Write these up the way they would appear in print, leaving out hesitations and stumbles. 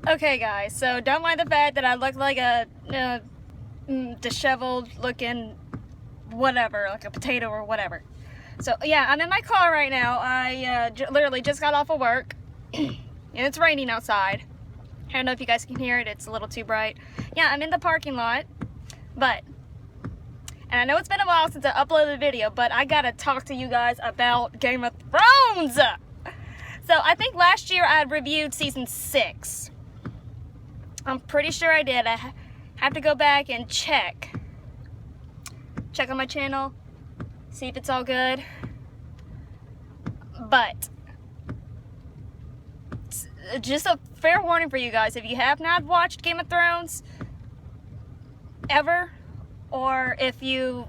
Okay, guys, so don't mind the fact that I look like a disheveled looking whatever, like a potato or whatever. So, yeah, I'm in my car right now. I literally just got off of work, and it's raining outside. I don't know if you guys can hear it. It's a little too bright. Yeah, I'm in the parking lot, and I know it's been a while since I uploaded a video, but I gotta talk to you guys about Game of Thrones! So, I think last year I reviewed Season 6. I'm pretty sure I did. I have to go back and check on my channel, see if it's all good. But just a fair warning for you guys, if you have not watched Game of Thrones ever, or if you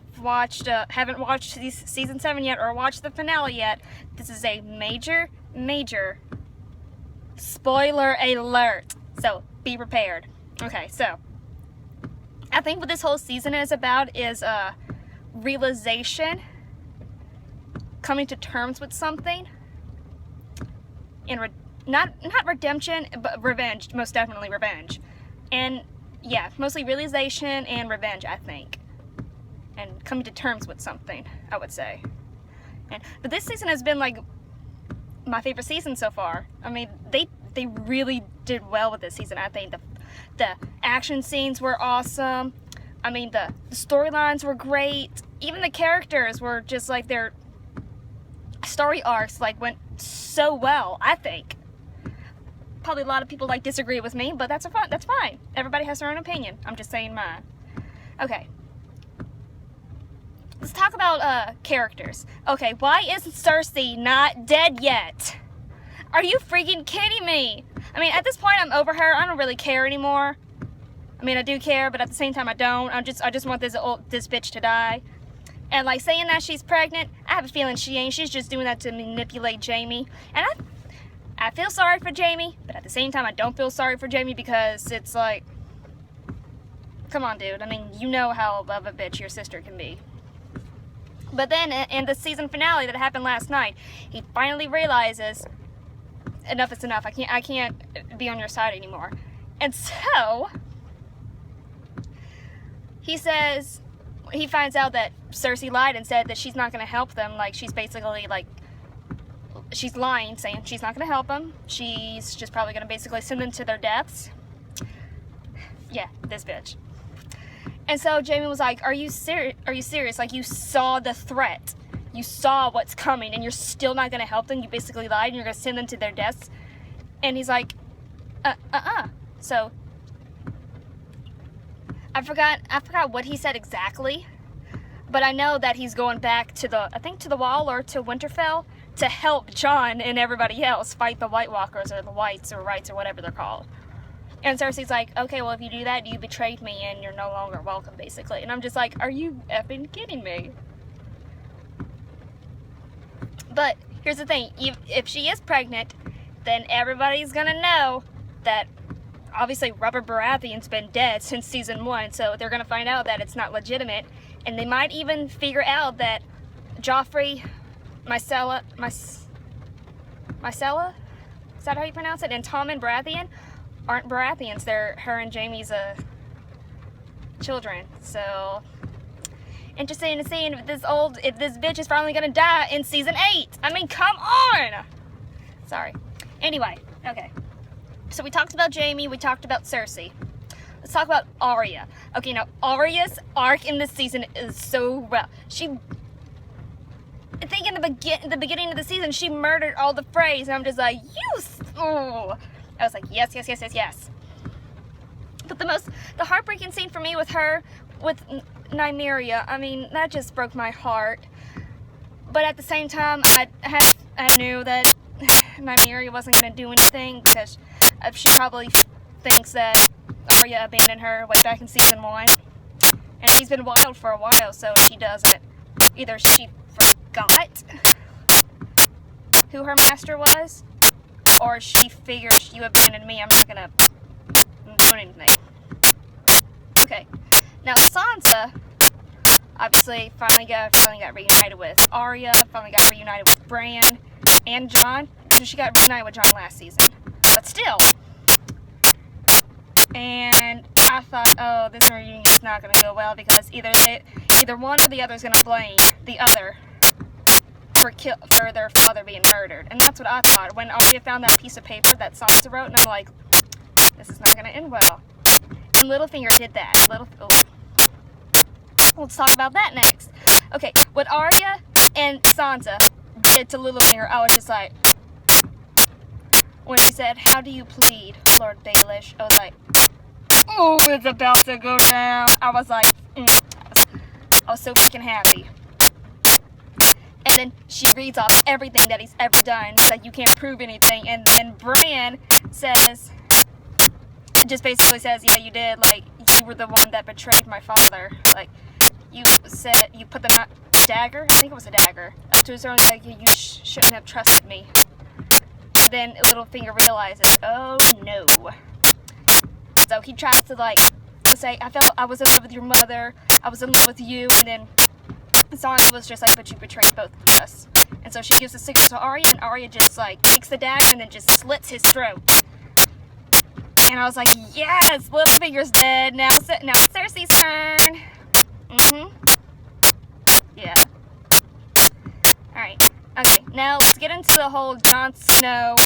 haven't watched season 7 yet or watched the finale yet, this is a major spoiler alert. So be prepared. Okay, so I think what this whole season is about is realization, coming to terms with something, and not redemption, but revenge. Most definitely revenge. And yeah, mostly realization and revenge, I think, and coming to terms with something, I would say. But this season has been like my favorite season so far. I mean, they really did well with this season. I think the action scenes were awesome. I mean, the storylines were great. Even the characters were just like, their story arcs like went so well, I think. Probably a lot of people like disagree with me, but that's fine. Everybody has their own opinion. I'm just saying mine. Okay. Let's talk about characters. Okay, why isn't Cersei not dead yet? Are you freaking kidding me? I mean, at this point, I'm over her. I don't really care anymore. I mean, I do care, but at the same time, I don't. I just want this bitch to die. And like saying that she's pregnant, I have a feeling she ain't. She's just doing that to manipulate Jaime. And I feel sorry for Jaime, but at the same time, I don't feel sorry for Jaime because it's like, come on, dude. I mean, you know how of a bitch your sister can be. But then in the season finale that happened last night, he finally realizes enough is enough. I can't be on your side anymore. And so he finds out that Cersei lied and said that she's not going to help them. Like, she's basically like, she's lying, saying she's not going to help them. She's just probably going to basically send them to their deaths. Yeah, this bitch. And so Jaime was like, are you serious? Like, you saw the threat. You saw what's coming, and you're still not going to help them? You basically lied, and you're going to send them to their deaths? And he's like, So, I forgot what he said exactly, but I know that he's going back to the Wall or to Winterfell to help Jon and everybody else fight the White Walkers or the Whites or Rights or whatever they're called. And Cersei's like, okay, well, if you do that, you betrayed me and you're no longer welcome, basically. And I'm just like, are you effing kidding me? But here's the thing, if she is pregnant, then everybody's gonna know that obviously Robert Baratheon's been dead since season 1, so they're gonna find out that it's not legitimate, and they might even figure out that Joffrey, Myrcella, is that how you pronounce it? And Tommen Baratheon aren't Baratheons, they're her and Jaime's children. So interesting to see if this bitch is finally gonna die in season 8. I mean, come on! Sorry. Anyway, okay. So we talked about Jaime, we talked about Cersei. Let's talk about Arya. Okay, now Arya's arc in this season is so rough. I think in the beginning of the season, she murdered all the Freys, and I'm just like, I was like, yes. But the heartbreaking scene for me with her, with Nymeria, I mean, that just broke my heart. But at the same time, I knew that Nymeria wasn't going to do anything because she probably thinks that Arya abandoned her way back in season 1. And she's been wild for a while, so she doesn't. Either she forgot who her master was, or she figures you abandoned me, I'm not going to do anything. Okay. Now, Sansa obviously finally got reunited with Arya, finally got reunited with Bran and Jon. So she got reunited with Jon last season. But still, And I thought, oh, this reunion is not going to go well because either one or the other is going to blame the other for their father being murdered. And that's what I thought when Arya found that piece of paper that Sansa wrote, and I'm like, this is not going to end well. And Littlefinger did that. Let's talk about that next. Okay, what Arya and Sansa did to Littlefinger, I was just like, when she said, how do you plead, Lord Baelish? I was like, oh, it's about to go down. I was like, I was so freaking happy. And then she reads off everything that he's ever done. It's like, you can't prove anything. And then Bran just basically says, yeah, you did. Like, you were the one that betrayed my father. Like, you put the dagger, I think it was a dagger, up to his own, like, you shouldn't have trusted me. Then Littlefinger realizes, oh no. So he tries to, like, say, I was in love with your mother, I was in love with you, and then Sansa was just like, but you betrayed both of us. And so she gives the secret to Arya, and Arya just, like, takes the dagger and then just slits his throat. And I was like, yes, Littlefinger's dead. Now Cersei's turn. Yeah. Alright. Okay, now let's get into the whole Jon Snow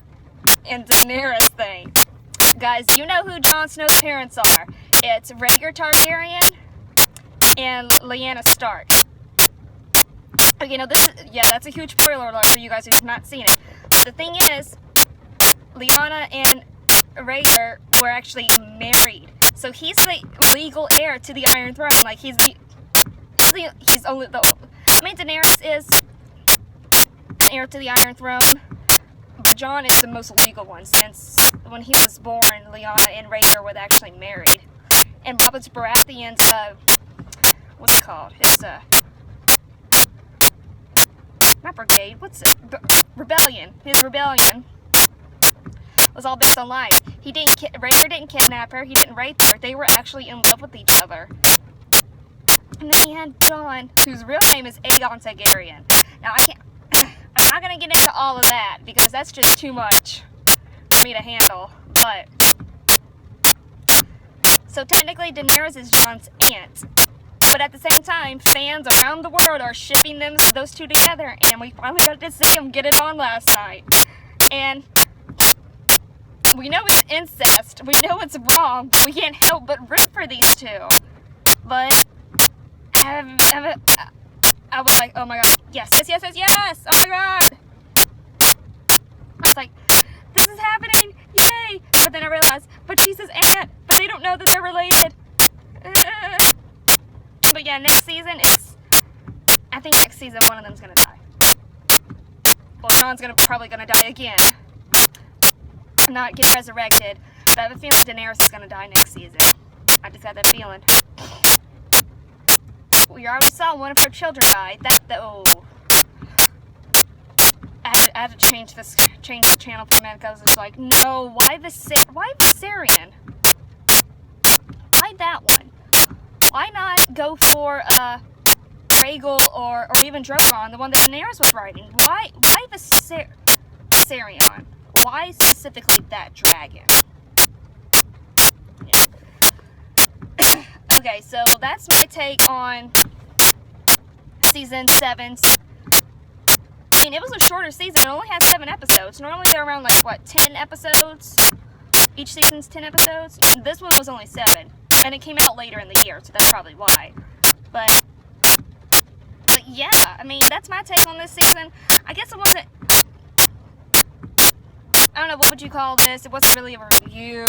and Daenerys thing. Guys, you know who Jon Snow's parents are. It's Rhaegar Targaryen and Lyanna Stark. Okay, now that's a huge spoiler alert for you guys who've not seen it. But the thing is, Lyanna and Rhaegar were actually married. So he's the legal heir to the Iron Throne. Like, Daenerys is heir to the Iron Throne, but Jon is the most legal one, since when he was born, Lyanna and Rhaegar were actually married. And Robert Baratheon's, what's it called? His, not brigade, rebellion. His rebellion was all based on lies. Rhaegar didn't kidnap her, he didn't rape her, they were actually in love with each other. And then he had Jon, whose real name is Aegon Targaryen. Now, I'm not going to get into all of that, because that's just too much for me to handle, but, so technically Daenerys is Jon's aunt, but at the same time, fans around the world are shipping those two together, and we finally got to see them get it on last night, and we know it's incest, we know it's wrong, but we can't help but root for these two, but I was like, oh my god, yes, oh my god. I was like, this is happening, yay. But then I realized, but she's his aunt, but they don't know that they're related. But yeah, next season, I think next season one of them's gonna die. Well, Jon's probably gonna die again. Not get resurrected, but I have a feeling Daenerys is gonna die next season. I just got that feeling. We already saw one of her children die. I had to change the channel for a minute, because it's like, no, why Viserion? Why that one? Why not go for Rhaegal or even Drogon, the one that Daenerys was writing? Why Viserion? Why specifically that dragon? Yeah. Okay, so that's my take on season 7. I mean, it was a shorter season. It only had 7 episodes. Normally they're around, like, what, 10 episodes? Each season's 10 episodes. This one was only 7. And it came out later in the year, so that's probably why. But yeah, I mean, that's my take on this season. I guess it wasn't, I don't know, what would you call this? It wasn't really a review.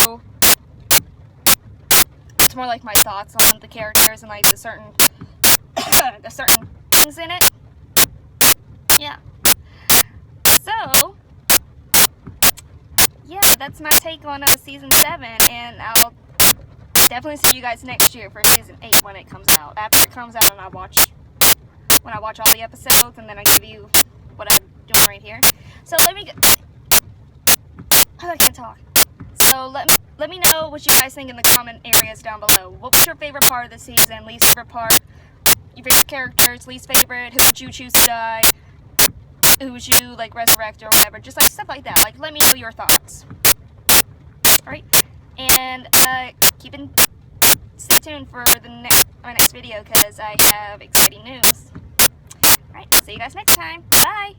It's more like my thoughts on the characters and, like, the certain things in it. Yeah. So, yeah, that's my take on season 7, and I'll definitely see you guys next year for season 8 when it comes out. After it comes out, and when I watch all the episodes, and then I give you what I'm doing right here. So I can't talk. So let me know what you guys think in the comment areas down below. What was your favorite part of the season? Least favorite part? Your favorite characters? Least favorite? Who would you choose to die? Who would you, like, resurrect or whatever? Just, like, stuff like that. Like, let me know your thoughts. Alright? And And stay tuned for my next video because I have exciting news. Alright, see you guys next time. Bye!